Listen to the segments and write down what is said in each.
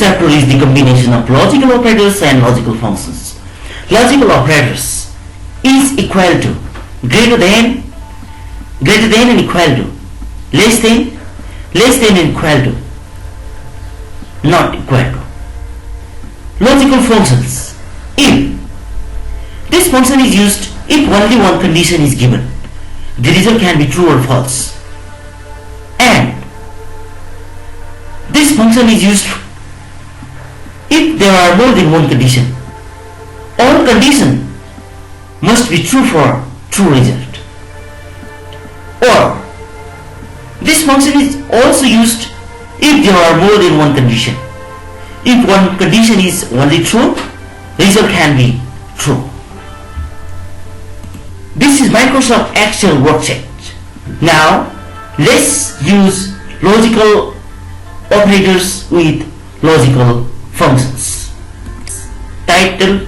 chapter is the combination of logical operators and logical functions. Logical operators is equal to, greater than and equal to, less than and equal to, not equal to. Logical functions. If this function is used if only one condition is given, the result can be true or false. And this function is used if there are more than one condition. All condition must be true for true result. Or this function is also used if there are more than one condition. If one condition is only true, result can be true. This is Microsoft Excel worksheet. Now let's use logical operators with logical functions. Title.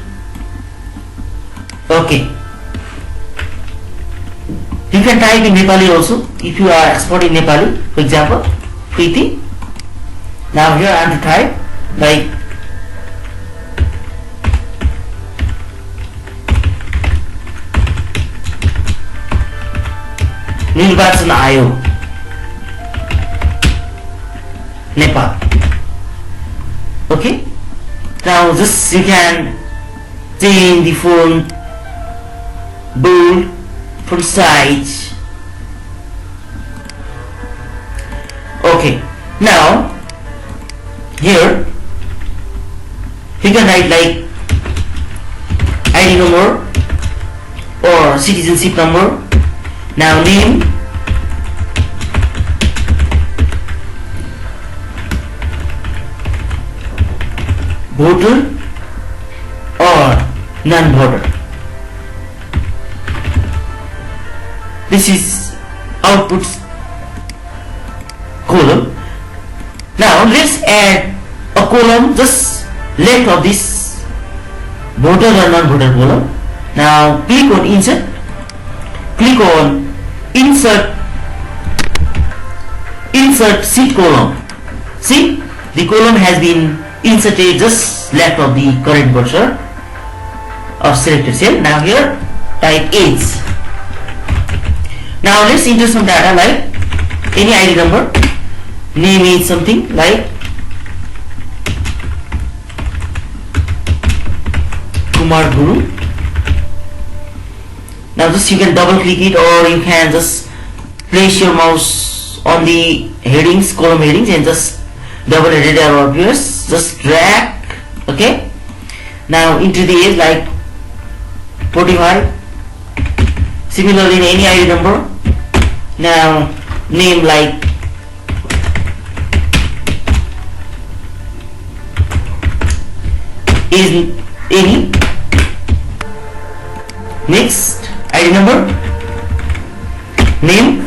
Okay. You can type in Nepali also if you are expert in Nepali. For example, Preeti. Now here I am to type like Nirvachan Ayog, Nepal. Okay. Now this you can change the font, bold, font size. Okay. Now here you can write like ID number or citizenship number. Now name, voter or non-voter. This is output column. Now let's add a column just left of this voter or non-voter column. Now click on insert. Click on insert sheet column. See, the column has been inserted just left of the current cursor of selected cell. Now here type age. Now let's enter some data like any ID number. Name is something like Kumar Guru. Now just you can double click it, or you can just place your mouse on the headings, column headings, and just double edit arrow appears. Just drag. Okay. Now into the age like 45. Similarly in any ID number. Now name like is any. Next ID number, name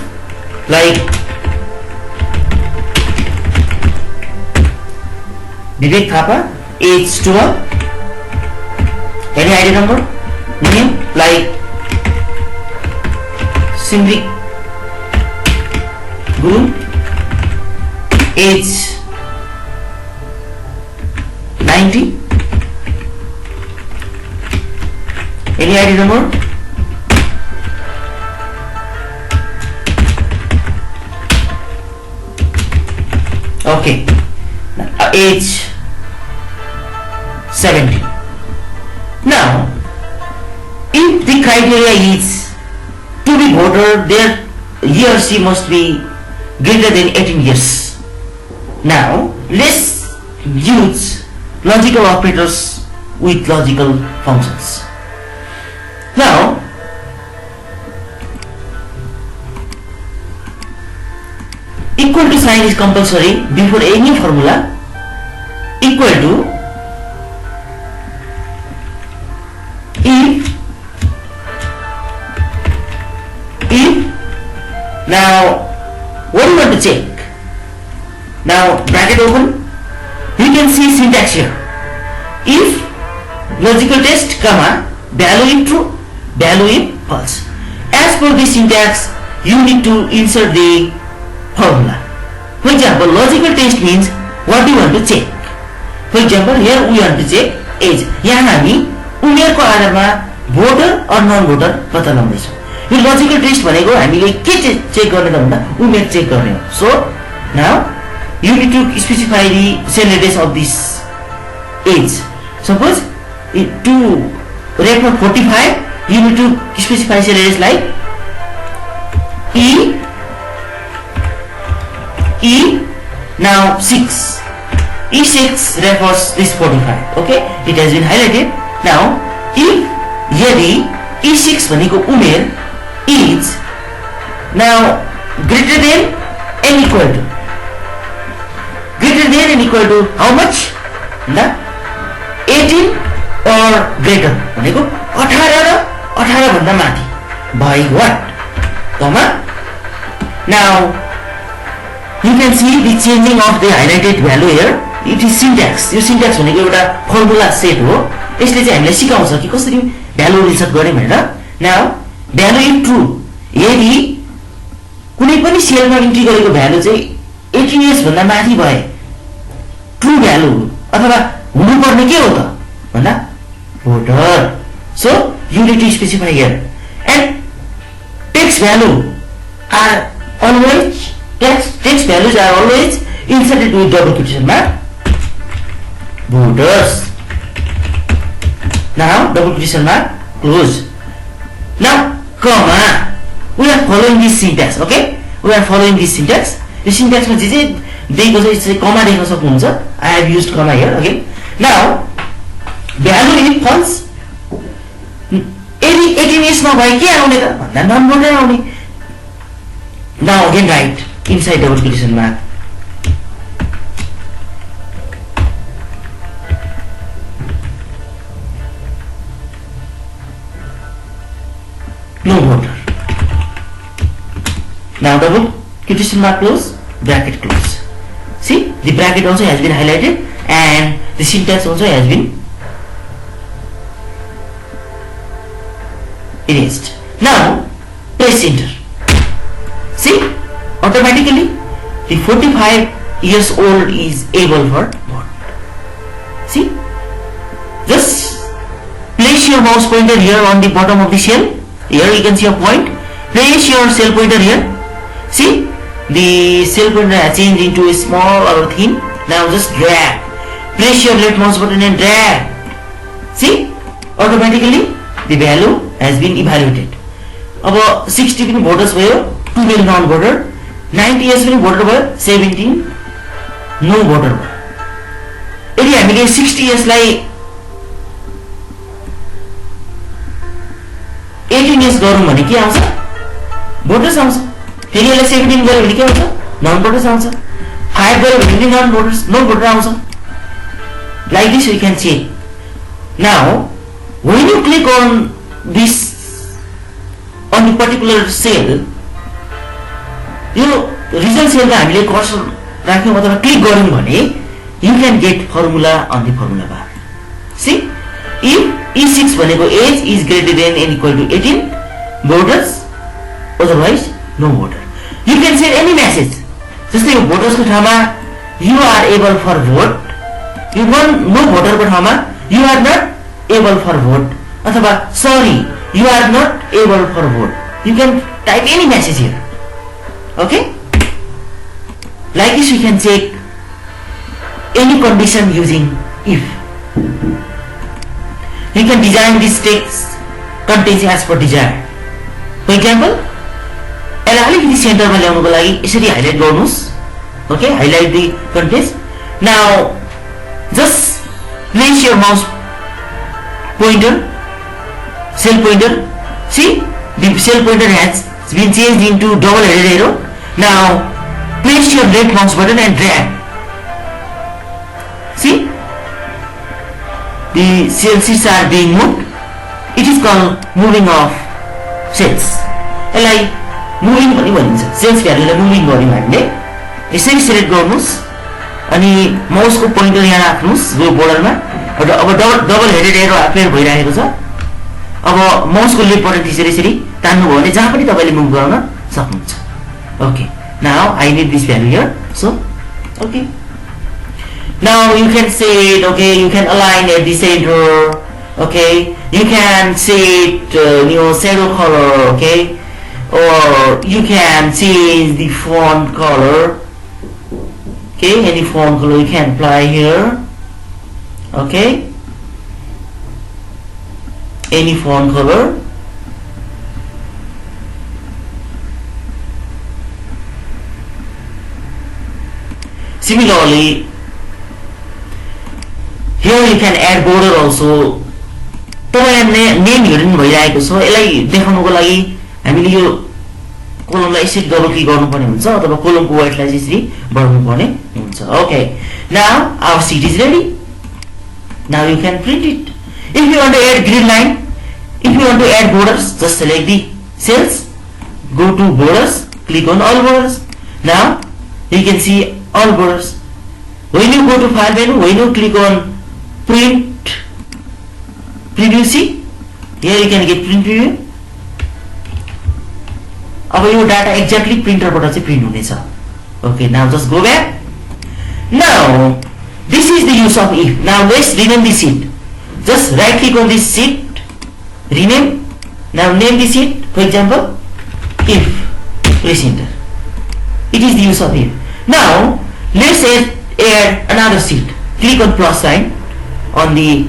like Vivek Thapa, age 12. Any ID number, name like Simrik Guru, age 90. Any ID number, okay, age 70. Now if the criteria is to be voter, there he or she must be greater than 18 years. Now let's use logical operators with logical functions. Now equal to sign is compulsory before any formula. Equal to if now what do you want to check? Now bracket open, you can see syntax here. If logical test comma value if true, value if false. As per the syntax, you need to insert the formula. For example, logical test means what do you want to check. For example, here we want to check age. यहाँ हामी उमेरको आधारमा voter अर none voter पत्ता लगाउँदैछौँ. यो logical test भनेको हामीले के check गर्ने त भन्दा उमेर चेक गर्ने हो. So now you need to specify the cell address of this age. Suppose to record 45, you need to specify cell address like E now 6. E6 refers this 45. Okay, it has been highlighted. Now if यदि E6 भनेको उमेर is now greater than and equal to how much? 18 or greater भनेको 18 र 18 भन्दा माथि by what? Comma. Now you can see the changing of the highlighted value here. It is syntax. Yo syntax भनेको एउटा formula set हो. यसले चाहिँ हामीलाई सिकाउँछ कि कसरी भ्यालु रिसेट गर्ने भनेर. Now value is true. यदि कुनै पनि सेलमा इन्ट्री गरेको भ्यालु चाहिँ 18 इयर्स भन्दा माथि भए ट्रू भ्यालु अथवा हुनुपर्ने के हो त भन्दा voter. So you need to specify here. And text value are always text values are always inserted with double quotation mark. Voters. Now double quotation mark close. Now comma. We are following this syntax. Okay, we are following this syntax. This syntax मा जे दिएको छ यसले comma देख्न सक्नुहुन्छ. I have used comma here. Okay. Now value if false. यदि 18 years नभए के आउने त भन्दा नन भोटर आउने. Now again write inside double quotation mark. No voter. Now double quotation mark close, bracket close. See, the bracket also has been highlighted and the syntax also has been erased. Now press enter. See, automatically the 45 years old is able for vote. See, just place your mouse pointer here on the bottom of the cell. Here you can see a point. Place your cell pointer here. See, the cell pointer has changed into a small or thin. Now just drag. Place your left mouse button and drag. See, automatically the value has been evaluated. अब 60 पनि voters भयो, 12 none voter, 90 years पनि voter भयो, 17 no voter भयो. यदि हामीले 60 इयर्सलाई 18 years गरौँ भने के आउँछ? भोटर्स आउँछ. फेरि यसलाई 17 गऱ्यो भने के आउँछ? नन भोटर्स आउँछ. 5 गऱ्यो भने पनि नन भोटर्स, नो भोटर आउँछ. Like this we can see. Now, when you click on this on the particular cell, yo result सेलमा हामीले कर्सर राख्यौं अथवा क्लिक गर्यौं भने you can get formula on the formula bar. See, if E6 भनेको age is greater than and equal to 18, voters, otherwise no voter. You can send any message. जस्तै यो भोटर्सको ठाउँमा you are able for vote, you want no voter को ठाउँमा you are not able for vote अथवा sorry you are not able for vote. You can type any message here. Okay, like this we can check any condition using if. You can design this text contains as per desire. For example, यसलाई अलिकति सेन्टरमा ल्याउनको लागि यसरी highlight गर्नुस्. Okay, highlight the contents. Now just place your mouse pointer, cell pointer. See, the cell pointer has been changed into double-headed arrow. Now place your left mouse button and drag. See, the cells are being moved. It is called moving of cells. यसलाई moving पनि भनिन्छ. cells भ्यालुलाई moving गर्यौं हामीले. यसरी select गर्नुस् अनि माउसको pointer यहाँ राख्नुस् यो बोर्डरमा. अब डबल हेडेड एरो अपियर भइरहेको छ. अब माउसको लेफ्ट बटन थिचेर यसरी तान्नु भयो भने जहाँ पनि तपाईले मुभ गर्न सक्नुहुन्छ. Okay, now I need this value here. So, okay. Now you can say it, okay, you can align at the center, okay, you can see it shadow color, okay, or you can change the font color, okay, any font color you can apply here, okay, any font color. Similarly, here you can add border also. तपाईहरुले name हेर्नु भइरहेको छ, यसलाई देखाउनको लागि हामीले यो कोलमलाई यसरी double click गर्नुपर्ने हुन्छ अथवा कोलमको वेटलाई चाहिँ यसरी बढाउनु पर्ने हुन्छ. Okay, now our sheet is ready. Now you can print it. If you want to add grid line, if you want to add borders, just select the cells, go to borders, click on all borders. Now you can see all borders. When you go to file menu, when you click on print preview, see here you can get print preview. अब यो data exactly प्रिन्टरबाट चाहिँ print हुनेछ. Okay, now just go back. Now this is the use of if. Now let's rename the sheet. Just right click on this sheet, rename. Now name the sheet, for example, if. Press enter. It is the use of if. Now let's add another sheet. Click on plus sign on the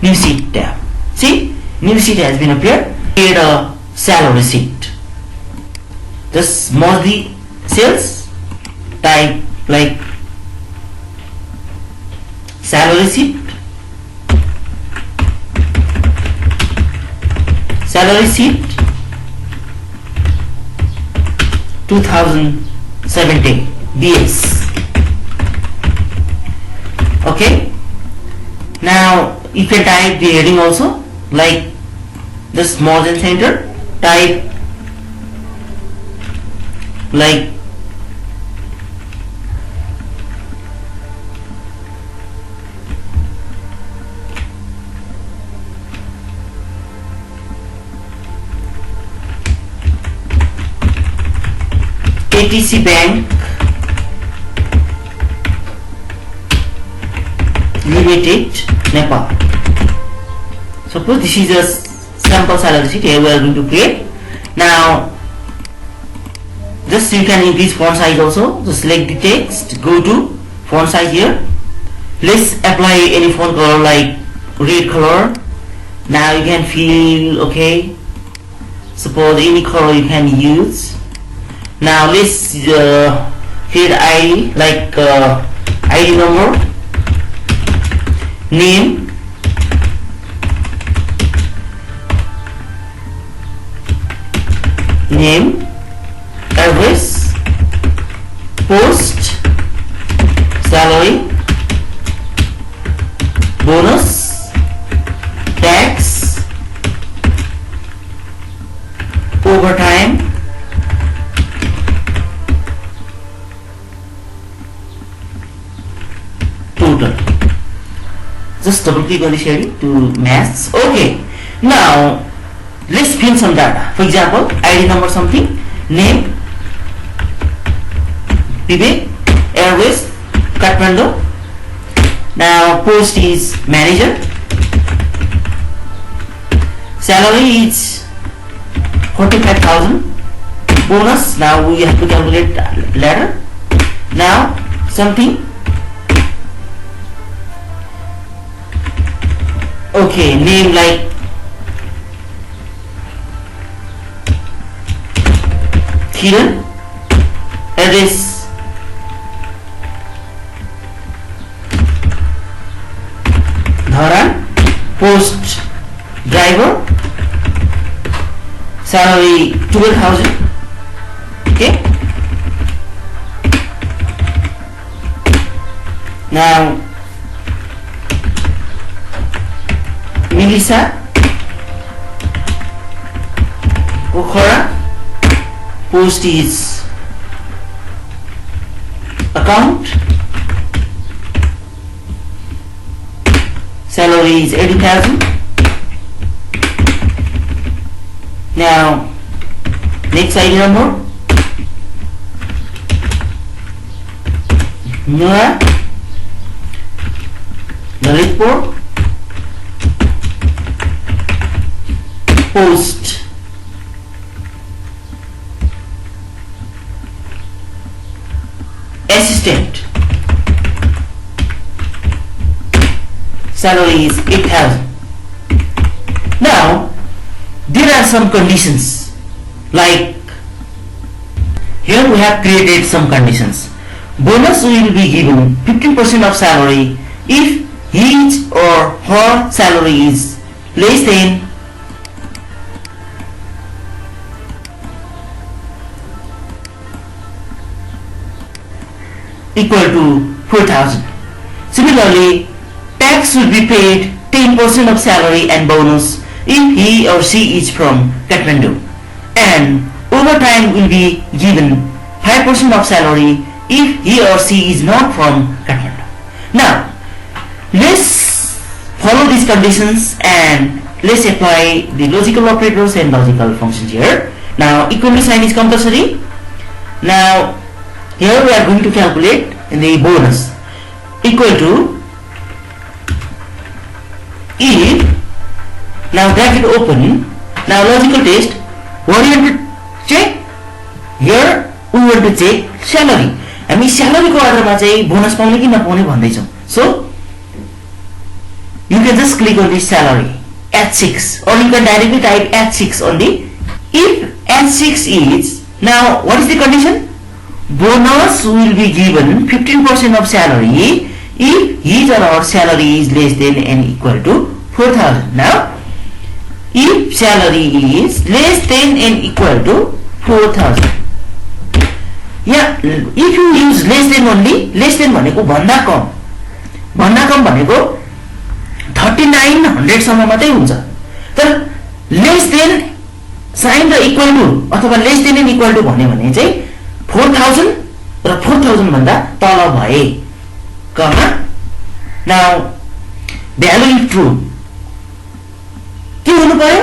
new sheet tab. See, new sheet has been appeared. Create a salary sheet. Just merge the cells, type like salary sheet, salary sheet 2017 BS. Okay, now you can type the heading also, like this merge and center, type like ATC Bank Limited, Nepal. Suppose this is a sample salary sheet. Here we are going to create. Now just you can increase font size also. Just select the text, go to font size here. Let's apply any font color like red color. Now you can feel okay. Suppose any color you can use. Now let's create ID like ID number, name, address, post, salary, bonus, tax, overtime, total. Just double click on the shading to match. Okay, now let's fill some data. For example, ID number something, name, Vivek, airways, Kathmandu. Now post is manager, salary is 45,000, bonus, now we have to calculate later. Now something, okay, name like Kiran, address Dharan, post driver, salary 12,000. Okay, now Melissa Pokhara, post is account, salary is 80,000. Now next ID number, Noah, report, post assistant salary is 8,000. Now there are some conditions, like here we have created some conditions. Bonus will be given 15% of salary if his or her salary is less than equal to 4,000. Similarly, tax will be paid 10% of salary and bonus if he or she is from Kathmandu, and overtime will be given 5% of salary if he or she is not from Kathmandu. Now, let's follow these conditions and let's apply the logical operators and logical functions here. Now, equal to sign is compulsory. Now, here we are going to calculate the bonus equal to if, now bracket open, now logical test, what do you want to check? Here we want to check salary. हामी स्यालेरीको आधारमा चाहिँ bonus पाउने कि नपाउने भन्दैछौँ. So you can just click on this salary H6, or you can directly type H6 on the. If H6 is, now what is the condition? Bonus will be given 15% of salary if his or her salary is less than and equal to 4,000. Now, if salary is less than and equal to 4,000, yeah, if you use less than only, less than भनेको भन्दा कम भनेको 3900 सम्म मात्रै हुन्छ. तर less than sign र equal to अथवा less than and equal to भन्यो भने चाहिँ 4,000 र 4,000 भन्दा तल भए कमा. नाउ भ्यालु इफ ट्रु के हुनु पर्यो?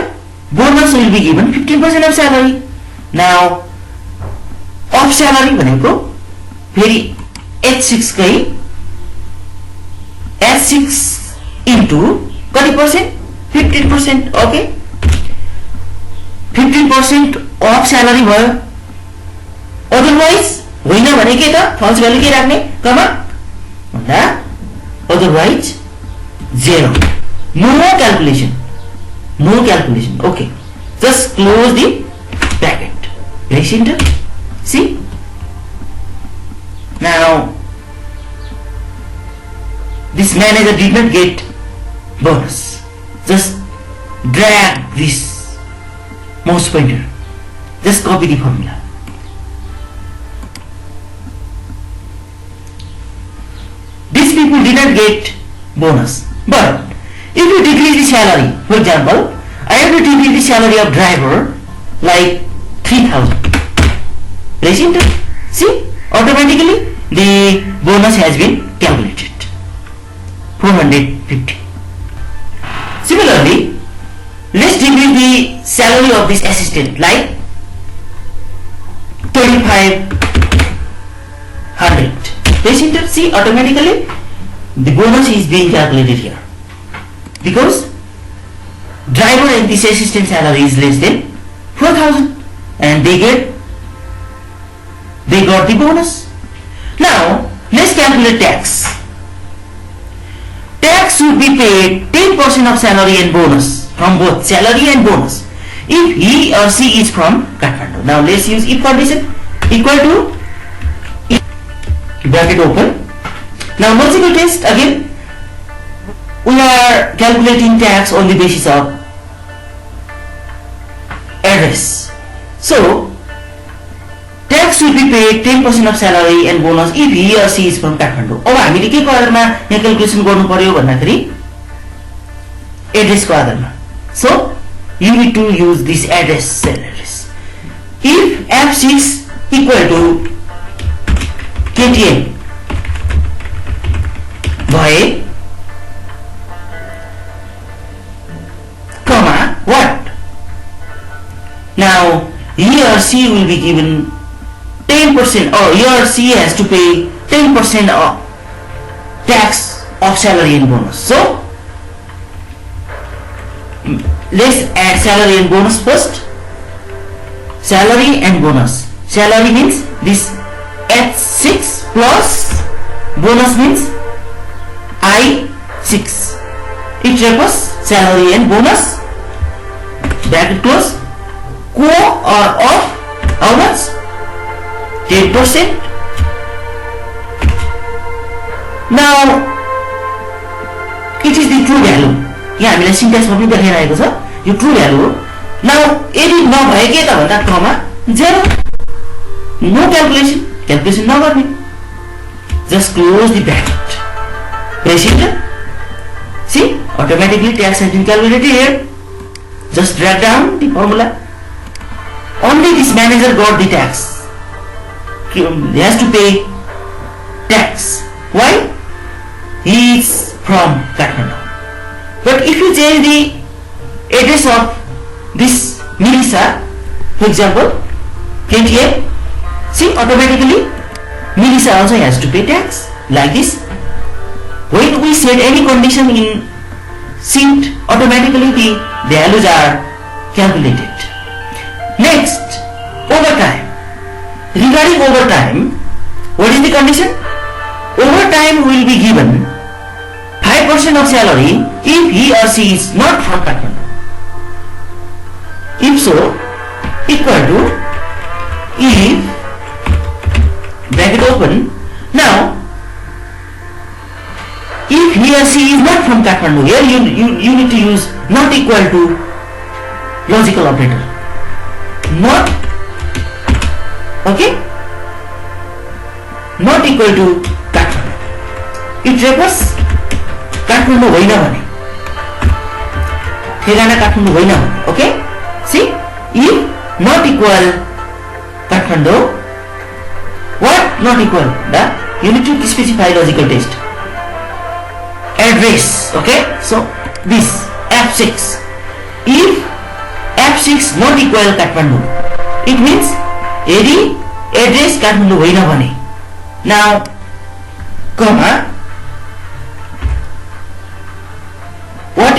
Bonus will be given 15% of salary. Now of salary भनेको फेरि H6 कै H6 इन्टु कति पर्सेन्ट? 15%. ओके, 15% अफ स्यालेरी भयो. अदरवाइज होइन भने के त फल्स भ्यालु के राख्ने कमा भन्दा otherwise 0. No calculation. Okay, just close the bracket, press enter. See, now this manager did not get bonus. Just drag this mouse pointer, just copy the formula. These people did not get bonus, but if you decrease the salary, for example, I have to decrease the salary of driver like 3,000. Press enter. See, automatically the bonus has been calculated, 450. Similarly, let's decrease the salary of this assistant like 2,500. Press enter. See, automatically the bonus is being calculated here because driver and this assistant salary is less than 4,000 and they got the bonus. Now let's calculate tax. Tax should be paid 10% of salary and bonus, from both salary and bonus, if he or she is from Kathmandu. Now let's use if condition equal to bracket open. Now logical test again. We are calculating tax on the basis of address. So tax will be paid 10% of salary and bonus if he or she is from Kathmandu. अब हामीले के को आधारमा यहाँ calculation गर्नु पर्यो भन्दाखेरि address को आधारमा. So you need to use this address. If F6 equal to KTM भए comma what? Now he or she will be given 10%, or he or she has to pay 10% of tax of salary and bonus. So let's add salary and bonus first. Salary and bonus. Salary means this H6 plus bonus means I6. It refers salary and bonus. Bracket close. Co or of how much? 10%. Now it is the true value. यहाँ हामीलाई सिन्ट्याक्समा पनि देखाइरहेको छ यो true value हो. Now यदि नभए के त भन्दा कमा 0. नो क्याल्कुलेसन नगर्ने. Just close the bracket. Press enter. See, automatically tax has been calculated here. Just drag down the formula. Only this manager got the tax. He has to pay tax. Why? He is from Kathmandu. But if you change the address of this Melissa, for example, KTA, see, automatically Melissa also has to pay tax like this. When we set any condition in Sint, automatically the values are calculated. Next, overtime. Regarding overtime, what is the condition? Overtime will be given 5% of salary if he or she is not from Kathmandu. If so, equal to if bracket open. Now, if he or she is not from Kathmandu, here you need to use not equal to logical operator. Not, okay? Not equal to Kathmandu. It refers Kathmandu होइन भने ठेगाना काठमाडौँ होइन भने. Okay, see, if not equal Kathmandu, what not equal? You need to specify logical test. Address. Okay, so this F6. If F6 not equal Kathmandu, it means यदि address Kathmandu होइन भने. Now, comma. What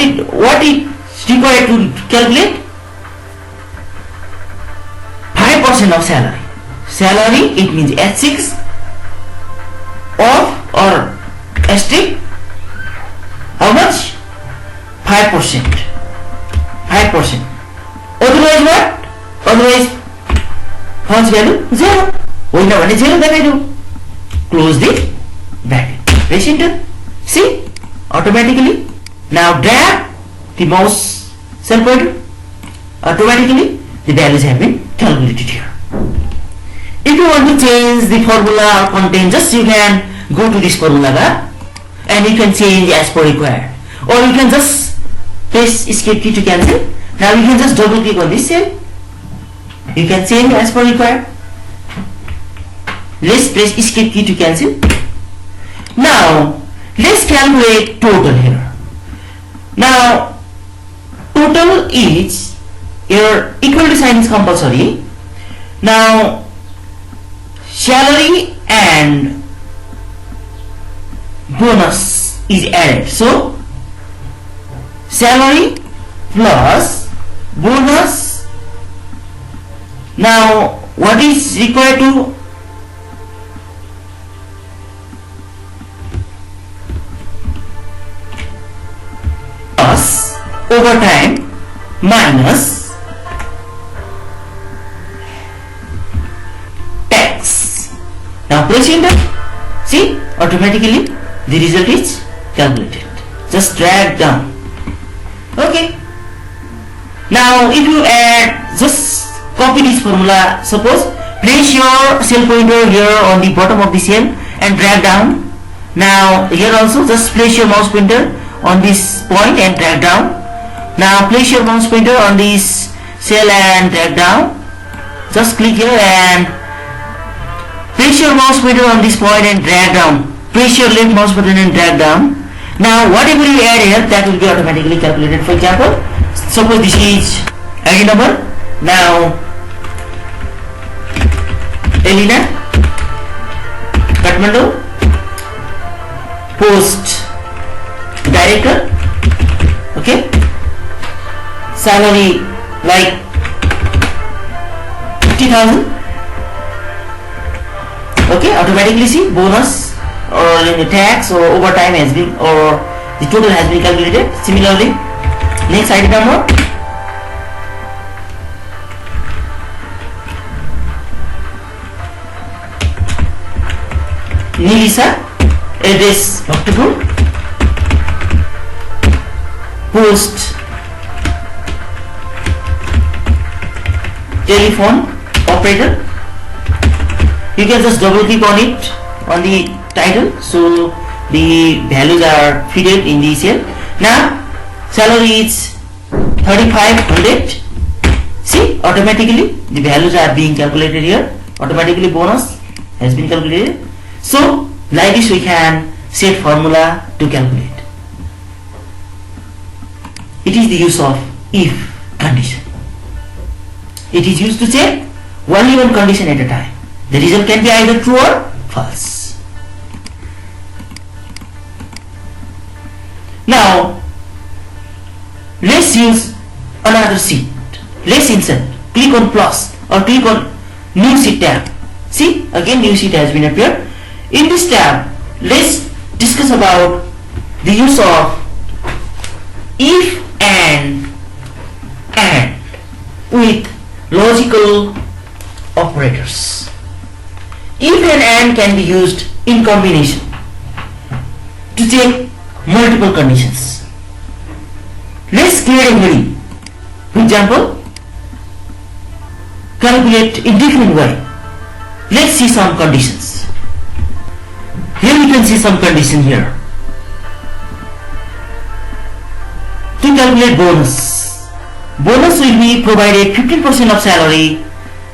it required to calculate? 5% of salary. Salary, it means H6 of or asterisk. How much? 5%. 5%. Otherwise what? Otherwise first value 0. होइन भने 0 देखाइदेऊ. Close the bracket. Press enter. See, automatically. Now drag the mouse cell pointer. Automatically the values have been calculated here. If you want to change the formula or content, just you can go to this formula bar and you can change as per required. Or you can just press escape key to cancel. Now you can just double click on this cell. You can change as per required. Let's press escape key to cancel. Now let's calculate total here. Now, total is, your equal to sign is compulsory. Now, salary and bonus is added. So, salary plus bonus. Now, what is required to overtime minus tax. Now press enter. See, automatically the result is calculated. Just drag down. Okay. Now if you add, just copy this formula. Suppose place your cell pointer here on the bottom of the cell and drag down. Now here also just place your mouse pointer on this point and drag down. Now place your mouse pointer on this cell and drag down. Just click here and place your mouse pointer on this point and drag down. Place your left mouse button and drag down. Now whatever you add here, that will be automatically calculated. For example, suppose this is ID number. Now Elena, Kathmandu, post director. Okay, salary like 50,000. Okay, automatically see bonus or in the tax or overtime has been, or the total has been calculated. Similarly, next item number, Nilisa, address Bhaktapur, post telephone operator. You can just double click on it on the title, so the values are fitted in the cell. Now salary is 3,500. See, automatically the values are being calculated here. Automatically bonus has been calculated. So like this we can set formula to calculate. It is the use of if condition. It is used to check only one condition at a time. The result can be either true or false. Now let's use another sheet. Let's insert. Click on plus or click on new sheet tab. See, again new sheet has been appeared. In this tab, let's discuss about the use of if and with logical operators. If and can be used in combination to check multiple conditions. Let's create a query. For example, calculate in different way. Let's see some conditions. Here you can see some condition here. To calculate bonus. Bonus will be provided 15% of salary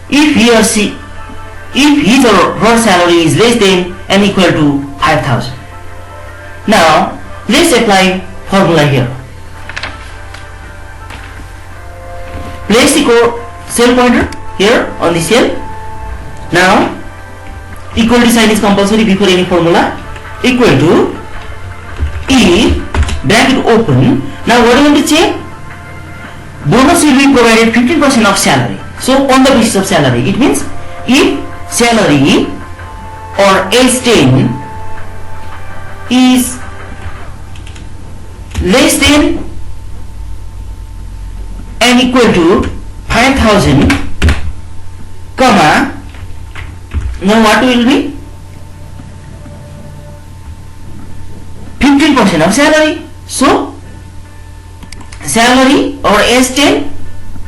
if his or her salary is less than and equal to 5,000. Now let's apply formula here. Place the cell pointer here on the cell. Now equal to sign is compulsory before any formula. Equal to if bracket open. Now what do you want to check? Bonus will be provided 15% of salary. So on the basis of salary, it means if salary or S10 is less than and equal to 5,000, comma, now what will be? 15% of salary. So salary or S10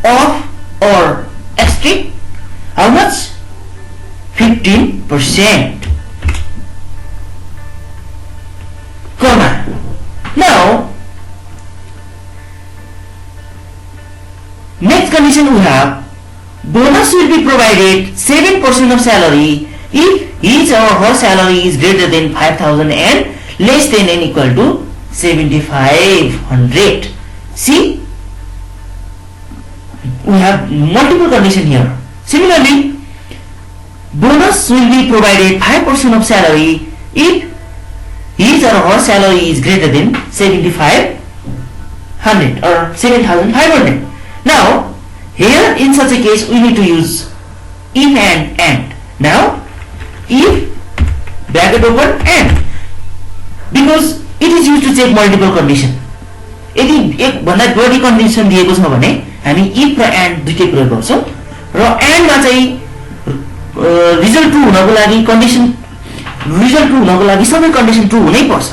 of or extra, how much? 15%, comma. Now next condition we have bonus will be provided 7% of salary if his or her salary is greater than 5,000 and less than and equal to 7,500. See, we have multiple condition here. Similarly, bonus will be provided 5% of salary if his or her salary is greater than 7,500 or 7,500. Now here in such a case we need to use if and. Now if bracket open and, because it is used to check multiple condition. यदि एक भन्दा बढी condition दिएको छ भने हामी if raw and दुईटै प्रयोग गर्छौं र and मा चाहिँ रिजल्ट ट्रु हुनको लागि सबै कन्डिसन ट्रु हुनै पर्छ।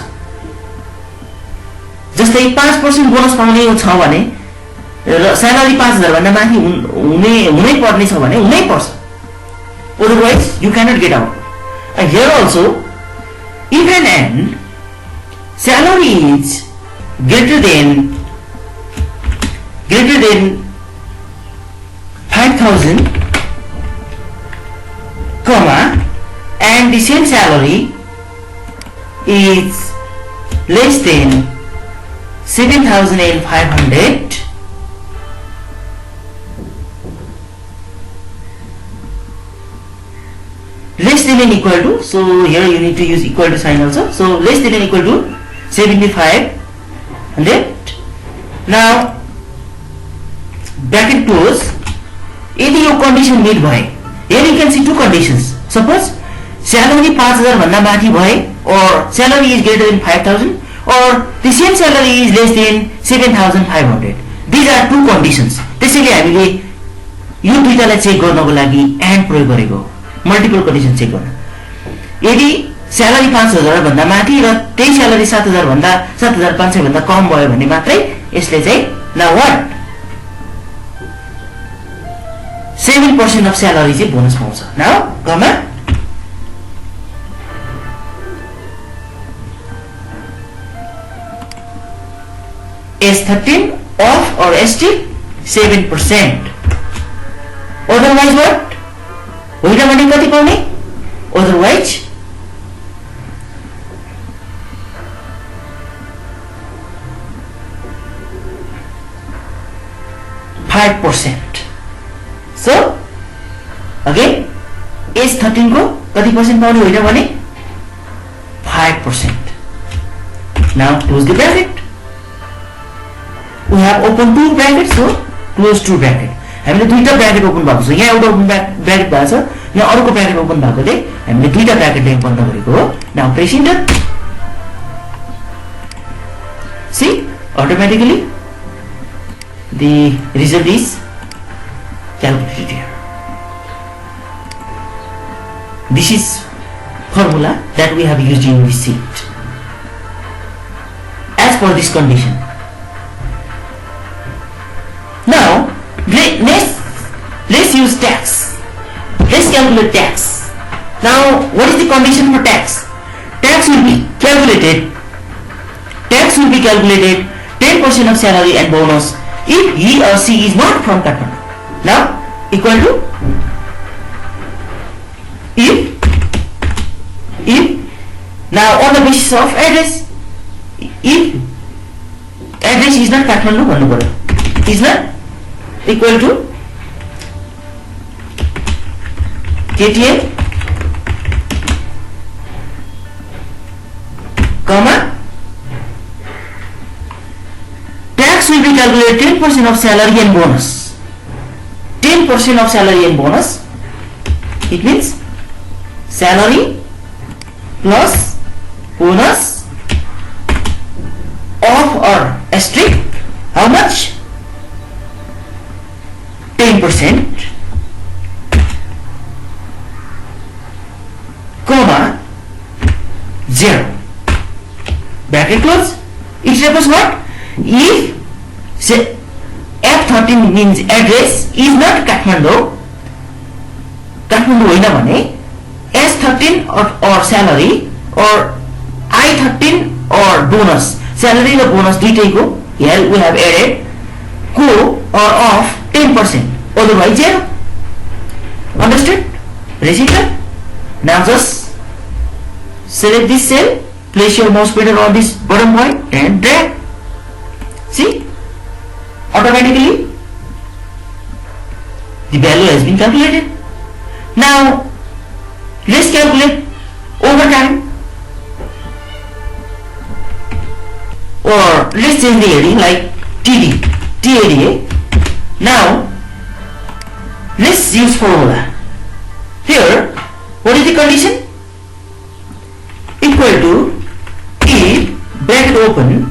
जस्तै 5% बोनस पाउने छ भने र स्यालेरी 5,000 भन्दा माथि हुनै पर्ने छ भने हुनै पर्छ, otherwise you cannot get out. And here also if and salary is greater than 5,000, comma, and the same salary is less than 7,500, less than and equal to, so here you need to use equal to sign also, so less than and equal to 7,500, 100. Now bracket close. यदि यो condition मिट भए, here you can see two conditions. Suppose salary 5000 भन्दा माथि भए, or salary is greater than 5000, or the same salary is less than 7500. These are two conditions. त्यसैले हामीले यो दुईटालाई check गर्नको लागि एन्ड प्रयोग गरेको, मल्टिपल कन्डिसन चेक गर्न. यदि स्यालेरी 5000 भन्दा माथि र त्यही स्यालेरी 7000 भन्दा 7500 भन्दा कम भयो भने मात्रै यसले चाहिँ नाउ व्हाट 7% अफ स्यालेरी चाहिँ बोनस पाउँछ. नाउ कमा S13 off or ST 7%. Otherwise what? होइन भने कति पाउने? Otherwise 5%. So again S13 को कति पर्सेंट पाउने होइन भने 5%. Now close the bracket. We have open two brackets, so close two bracket. हामीले दुईटा ब्र्याकेट ओपन भएको छ. यहाँ एउटा ओपन ब्र्याकेट भएको छ, यहाँ अर्को ब्र्याकेट ओपन भएकोले हामीले दुईटा ब्र्याकेटले बन्द गरेको हो. Now press enter. See, automatically the result is calculated here. This is formula that we have used in this sheet. As per this condition. Now let's use tax. Let's calculate tax. Now what is the condition for tax? Tax will be calculated 10% of salary and bonus if he or she is not from Kathmandu. Now equal to if now on the basis of address, if address is not Kathmandu भन्नु पर्यो, is not equal to KTL comma tax will be calculated 10% of salary and bonus. 10% of salary and bonus, it means salary plus bonus of or asterisk how much 10% comma 0 bracket close. It represents what? If say F13 means address is not Kathmandu होइन भने S13 or salary or I13 or bonus, salary र bonus दुईटैको here we have added co or of 10%, otherwise 0. Understood? Register. Now just select this cell, place your mouse pointer on this bottom point and drag. See, automatically the value has been calculated. Now let's calculate overtime, or let's change the heading like TDA. Now let's use formula. Here what is the condition? Equal to if bracket open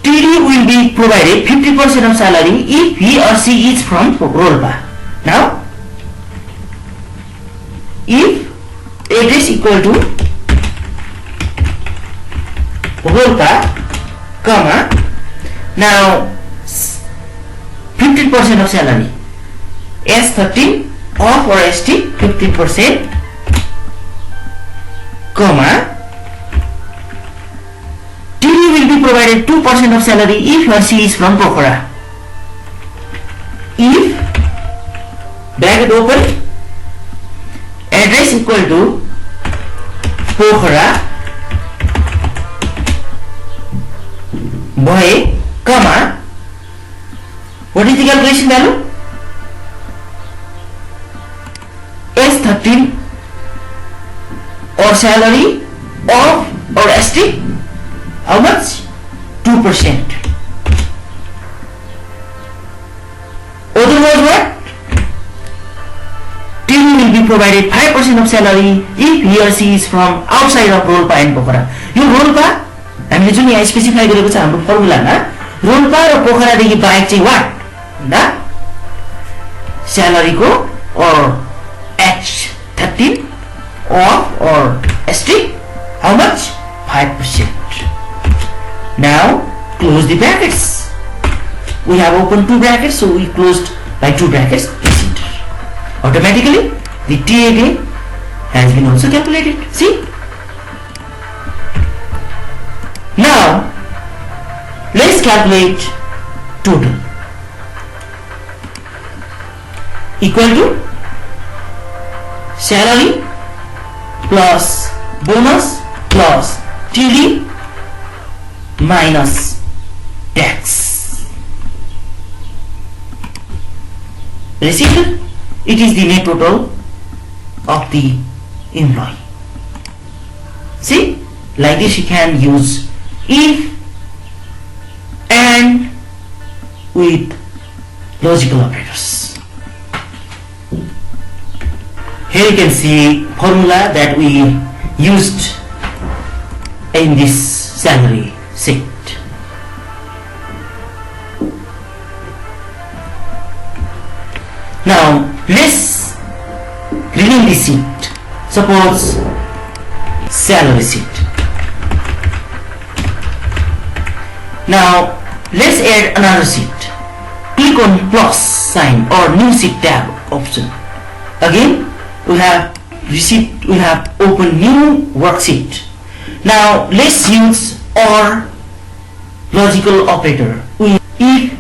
TD will be provided 50% of salary if he or she is from Rolpa. Now if address equal to Rolpa comma now 15% of salary S13 of or ST 15% comma TD will be provided 2% of salary if he or she is from Pokhara. If bracket open address equal to Pokhara boy comma what is the calculation value? S13 or salary of or ST How much? 2%. Otherwise what? TD will be provided 5% of salary if he or she is from outside of Rolpa and Pokhara. यो रोल्पा हामीले जुन यहाँ specify गरेको छ हाम्रो फर्मुलामा रोल्पा र पोखरादेखि बाहेक चाहिँ वाट भन्दा स्यालेरीको or H13 off or asterisk how much? 5%. Now close the brackets. We have opened 2 brackets, so we closed by 2 brackets. Press enter. Automatically the TAD has been also calculated. See? Now let's calculate total. Equal to salary plus bonus plus TD minus tax. Received, it is the net total of the employee. See, like this you can use if and with logical operators. Here you can see formula that we used in this salary sheet. Now let's rename this sheet. Suppose salary sheet. Now let's add another sheet. Click on plus sign or new sheet tab option. Again we have opened new worksheet. Now let's use OR logical operator with if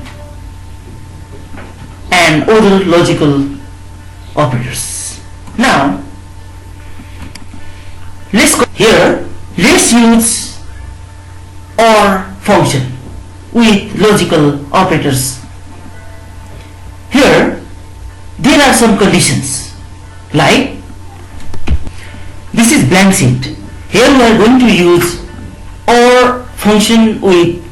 and other logical operators. Now let's go here. Let's use OR function with logical operators. Here there are some conditions, like this is blank sheet. Here we are going to use OR function with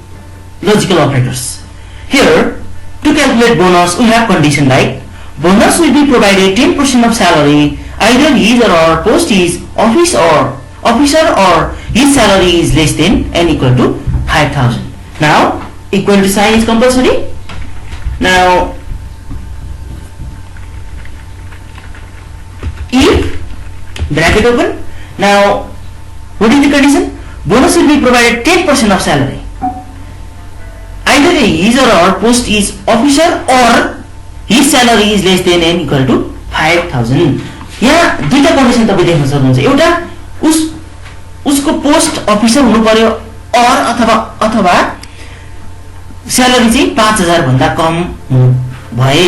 logical operators. Here to calculate bonus we have condition like bonus will be provided 10% of salary either his or her post is officer or his salary is less than and equal to 5,000. Now equal to sign is compulsory. Now if bracket open. Now what is the condition? Bonus will be provided 10% of salary either his or her post is officer or his salary is less than and equal to 5,000. यहाँ दुईटा condition तपाईं देख्न सक्नुहुन्छ. एउटा उसको post officer हुनु पर्यो और अथवा स्यालेरी चाहिँ 5,000 भन्दा कम भए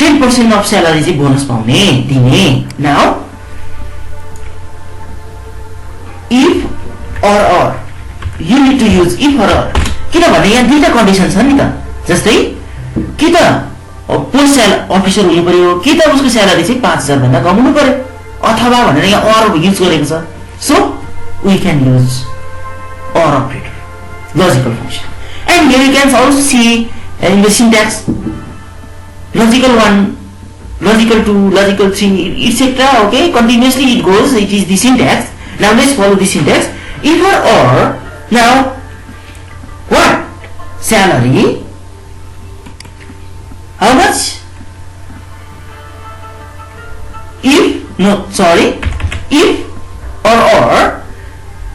10% अफ स्यालेरी चाहिँ बोनस पाउने दिने. Now if or you need to use if or किनभने यहाँ दुईटा कन्डिसन छ नि त. जस्तै कि त पोस्ट अफिसर हुनु पर्यो कि त उसको स्यालेरी चाहिँ 5,000 भन्दा कम हुनु पर्यो अथवा भनेर यहाँ और युज गरेको छ. सो we can use or operator logical function. And here you can also see in the syntax logical 1, logical 2, logical 3, etc. Okay, continuously it goes. It is the syntax. Now let's follow the syntax. If or now what? Salary. How much? If or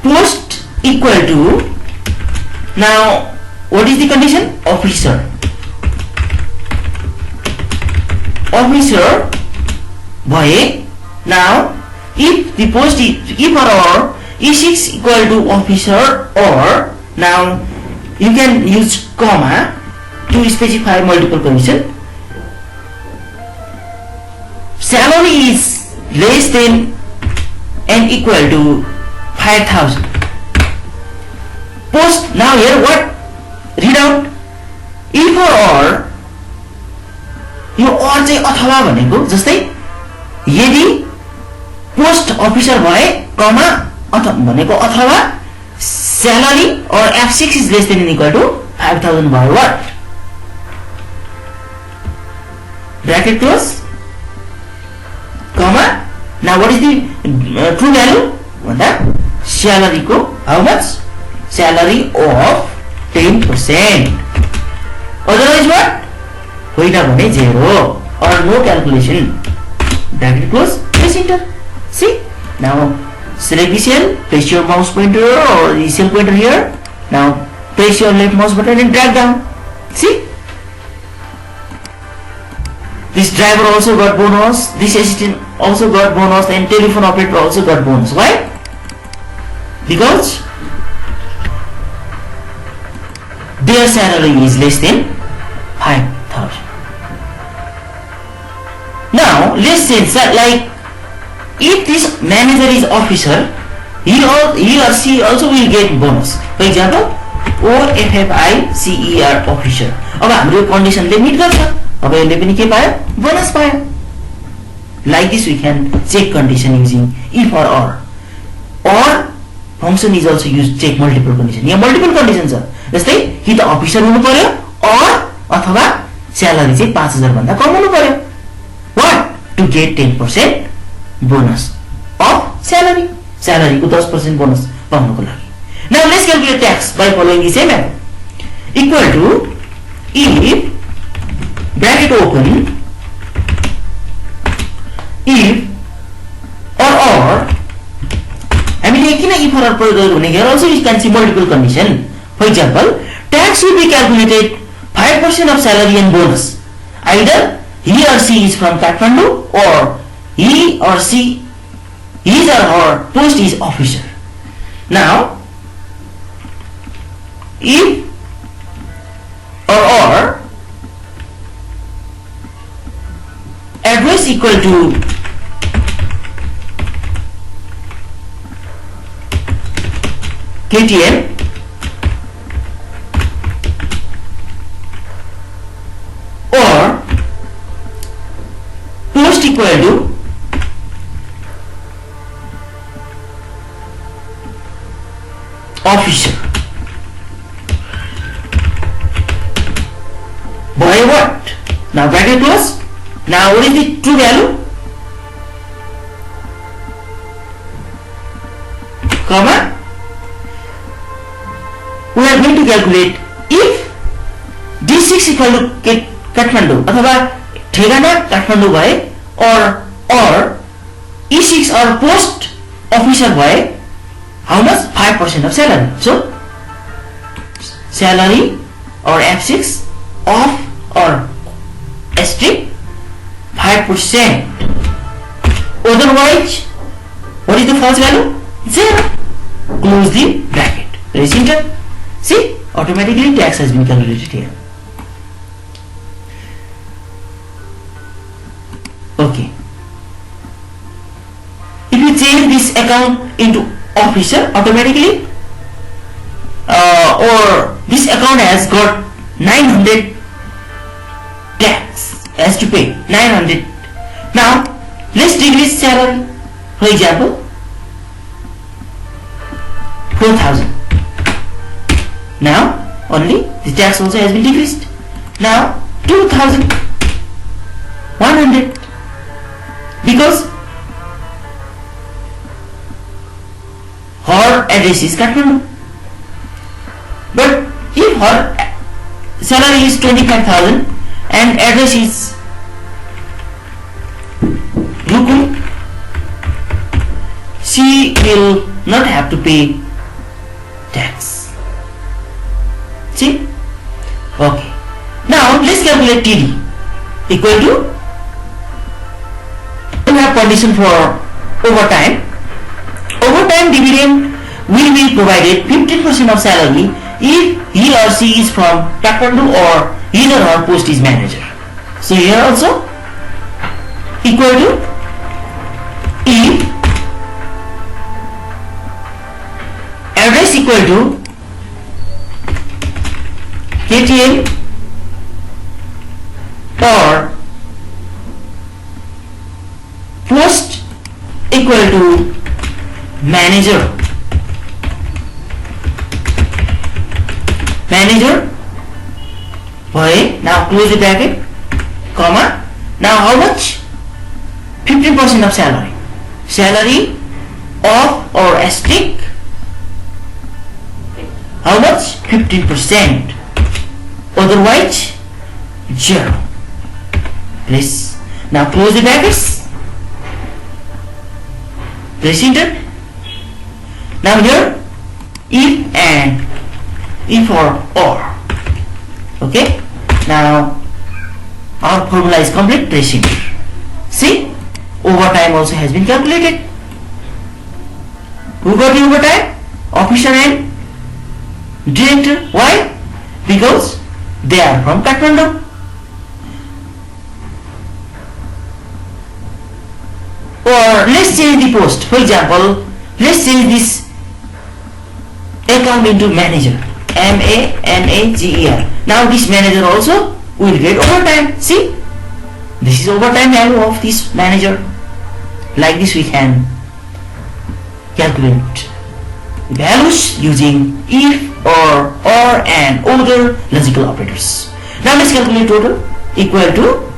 post equal to. Now what is the condition? Officer bhaye. Now if the post is if or is equal to officer or. Now you can use comma to specify multiple condition. Salary is less than and equal to 5,000. Post. Now here what? Read out. If or यो और चाहिँ अथवा भनेको जस्तै यदि post officer भए कमा भनेको अथवा salary or F6 is less than or equal to 5,000 by what? Bracket close, comma. Now what is the true value? भन्दा salary को how much? Salary of 10%. Otherwise what? होइन भने 0 or no calculation. Bracket close, press enter. See? Now select the cell, place your mouse pointer or the cell pointer here. Now place your left mouse button and drag down. See? This driver also got bonus, this assistant also got bonus, and telephone operator also got bonus. Why? Because their salary is less than 5,000. Now let's say like if this manager is officer, he or she also will get bonus. For example, OFFICER officer. अब हाम्रो कन्डिसनले मिट गर्छ, अब यसले पनि के पायो? Bonus पायो. Like this we can check condition using if or function is also used to check multiple condition. यहाँ multiple condition छ. जस्तै कि त अफिसर हुनु पर्यो अथवा स्यालेरी चाहिँ 5,000 भन्दा कम हुनु पर्यो. What? To get 10% bonus of salary. Salary को 10% bonus पाउनको लागि. Now let's calculate tax by following the same method. Equal to if bracket open if or हामीले किन if or प्रयोग गर्नु भने here also you can see multiple condition. For example, tax will be calculated 5% of salary and bonus. Either he or she is from Kathmandu or he or she his or her post is officer. Now if or address equal to KTM or post equal to officer. By what? Now bracket close. Now what is the true value? Comma. We are going to calculate if D6 equal to Kathmandu अथवा ठेगाना काठमाडौँ भए or E6 or post officer भए how much? 5% of salary. So salary or F6 of or asterisk 5%. Otherwise, what is the false value? 0. Close the bracket. Press enter. See, automatically tax has been calculated here. Okay. If you change this account into officer, automatically or this account has got 900 tax has to pay 900. Now let's decrease salary. For example, 4,000. Now only the tax also has been decreased. Now 2,100 because her address is Kathmandu. But if her salary is 25,000 and address is Lukun, she will not have to pay tax. See? Okay. Now let's calculate TD equal to, we have condition for overtime. Overtime dividend will be provided 15% of salary if he or she is from Kathmandu or his or her post is manager. So here also equal to if address equal to KTM or post equal to manager. manager भए. Now close the bracket, comma. Now how much? 15% of salary. Salary of or asterisk. How much? 15%. Otherwise 0. Please. Now close the brackets. Press enter. Now here if and if or. Okay. Now our formula is complete. Press enter. See, overtime also has been calculated. Who got the overtime? Officer and director. Why? Because they are from Kathmandu. Or let's change the post. For example, let's change this account into manager. MANAGER. Now this manager also will get overtime. See, this is overtime value of this manager. Like this we can calculate values using if or and other logical operators. Now let's calculate total equal to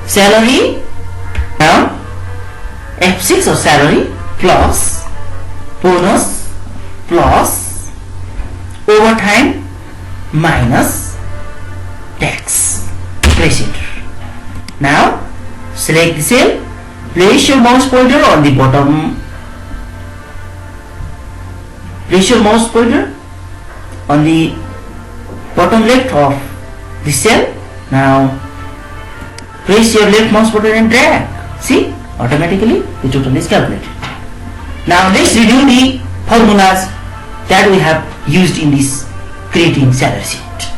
salary. Now F6 of salary plus bonus plus overtime minus tax. Press enter. Now select the cell, place your mouse pointer on the bottom. Place your mouse pointer on the bottom left of the cell. Now place your left mouse button and drag. See, automatically the total is calculated. Now let's review the formulas that we have used in this creating salary sheet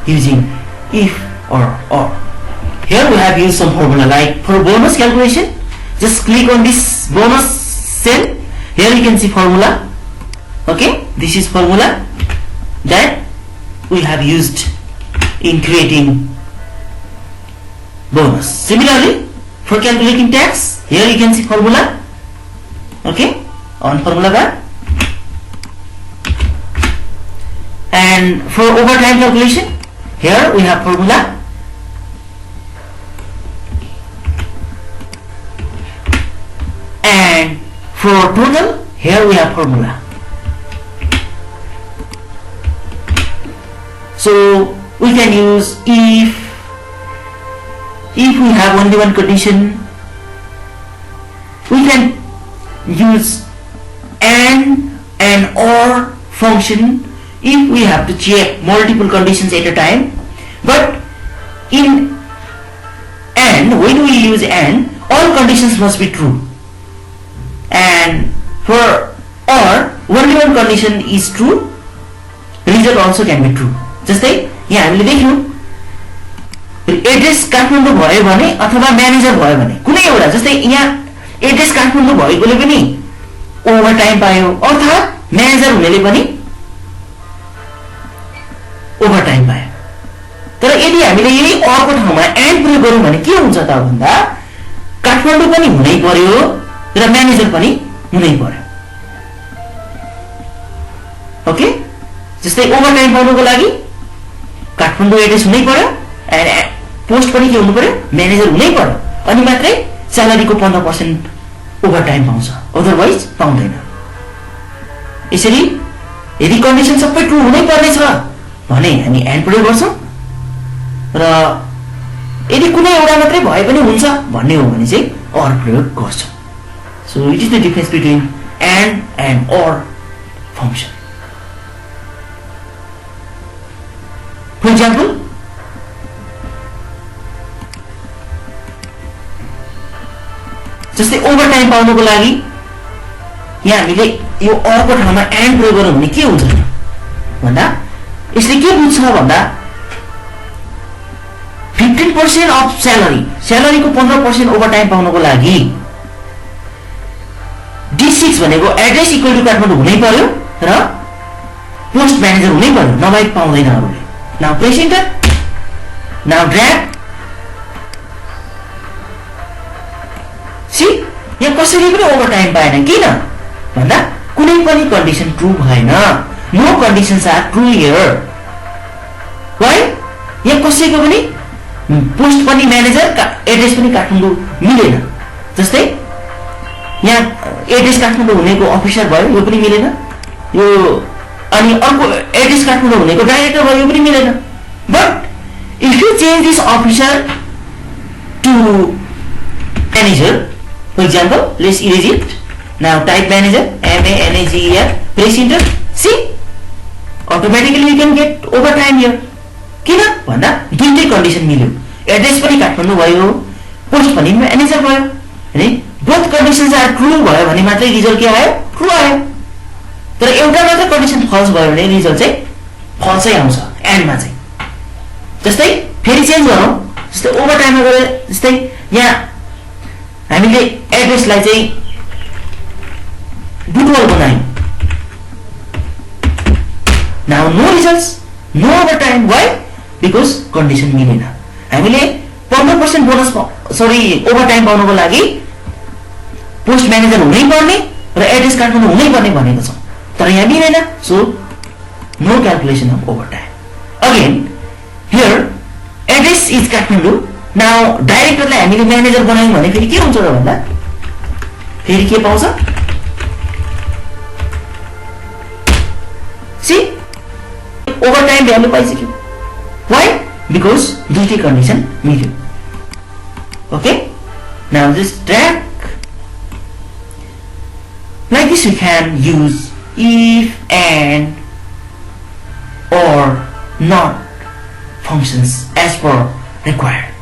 using if or. Here we have used some formula like for bonus calculation. Just click on this bonus cell. Here you can see formula. Okay, this is formula that we have used in creating bonus. Similarly, for calculating tax, here you can see formula. Okay, on formula bar. And for overtime calculation, here we have formula. And for total, here we have formula. So we can use if we have only one condition. We can use and or function if we have to check multiple conditions at a time. But in and when we use and, all conditions must be true. And for or only one condition is true, result also can be true. जस्तै यहाँ हामीले देख्यौं address Kathmandu भयो भने अथवा manager भयो भने कुनै एउटा, जस्तै यहाँ एड्रेस काठमाडौँ भएकोले पनि ओभरटाइम पायो अर्थात् म्यानेजर हुनेले पनि ओभरटाइम पायो। तर यदि हामीले यही अर्को ठाउँमा एन्ड प्रयोग गरौँ भने के हुन्छ त भन्दा काठमाडौँ पनि हुनै पर्यो र म्यानेजर पनि हुनै पर्यो। ओके, जस्तै ओभरटाइम पाउनको लागि काठमाडौँ एड्रेस हुनै पर्यो एन्ड पोस्ट पनि के हुनु पर्यो, म्यानेजर हुनै पर्यो, अनि मात्रै स्यालेरीको 15% ओभरटाइम पाउँछ, अदरवाइज पाउँदैन। यसरी यदि कन्डिसन सबै ट्रु हुनै पर्ने छ भने हामी एन्ड प्रयोग गर्छौं र यदि कुनै एउटा मात्रै भए पनि हुन्छ भन्ने हो भने चाहिँ अर प्रयोग गर्छौं। So it is the difference between and or function. For example, जस्तै ओभरटाइम पाउनको लागि यहाँ हामीले यो अर्को ठाउँमा एन्ड प्रयोग गरौँ भने के हुन्छ भन्दा यसले के बुझ्छ भन्दा 15% अफ स्यालेरीको 15% ओभरटाइम पाउनको लागि D6 भनेको एड्रेस इक्वल टु काठमाडौँ हुनै पर्यो र पोस्ट म्यानेजर हुनै पर्यो, नभए पाउँदैन अरूले। Now press enter. Now drag. See, यहाँ कसैले पनि ओभरटाइम पाएन, किन भन्दा कुनै पनि कन्डिसन ट्रु भएन। No conditions are true here. Why यहाँ कसैको पनि पोस्ट पनि म्यानेजर एड्रेस पनि काठमाडौँ मिलेन। जस्तै यहाँ एड्रेस काठमाडौँ हुनेको अफिसर भयो, यो पनि मिलेन। यो अनि अर्को एड्रेस काठमाडौँ हुनेको डाइरेक्टर भयो, यो पनि मिलेन। But if you change this officer to manager, for example, let's erase it now. Type manager, MANAGER, press enter, see automatically you can get overtime here. किन भन्दा दुईटै कन्डिसन मिल्यो, एड्रेस पनि काठमाडौँ भयो, पोस्ट पनि म्यानेजर भयो। है both conditions are true भयो भने मात्रै रिजल्ट के आयो? ट्रु आयो। तर एउटा मात्र कन्डिसन फल्स भयो भने रिजल्ट चाहिँ फल्सै आउँछ एन्डमा चाहिँ। जस्तै फेरि चेन्ज गरौँ, जस्तै ओभर टाइममा गएर जस्तै यहाँ हामीले एड्रेसलाई चाहिँ बुटवल बनायौँ। Now no results, no overtime. Why? Because condition मिलेन। हामीले 15% बोनस ओभर टाइम पाउनको लागि पोस्ट म्यानेजर हुनै पर्ने र एड्रेस काठमाडौँ हुनै पर्ने भनेको छौँ, तर यहाँ मिलेन। So no calculation of overtime. Again here address is Kathmandu. Now डाइरेक्टरलाई हामीले म्यानेजर बनायौँ भने फेरि के हुन्छ र भन्दा फेरि के पाउँछ? सी ओभर टाइम भ्यालु पाइसक्यो। वाइ? बिकज दुईटै कन्डिसन मिल्यो। Okay, now this track like this we can use if, and, or not functions as per required.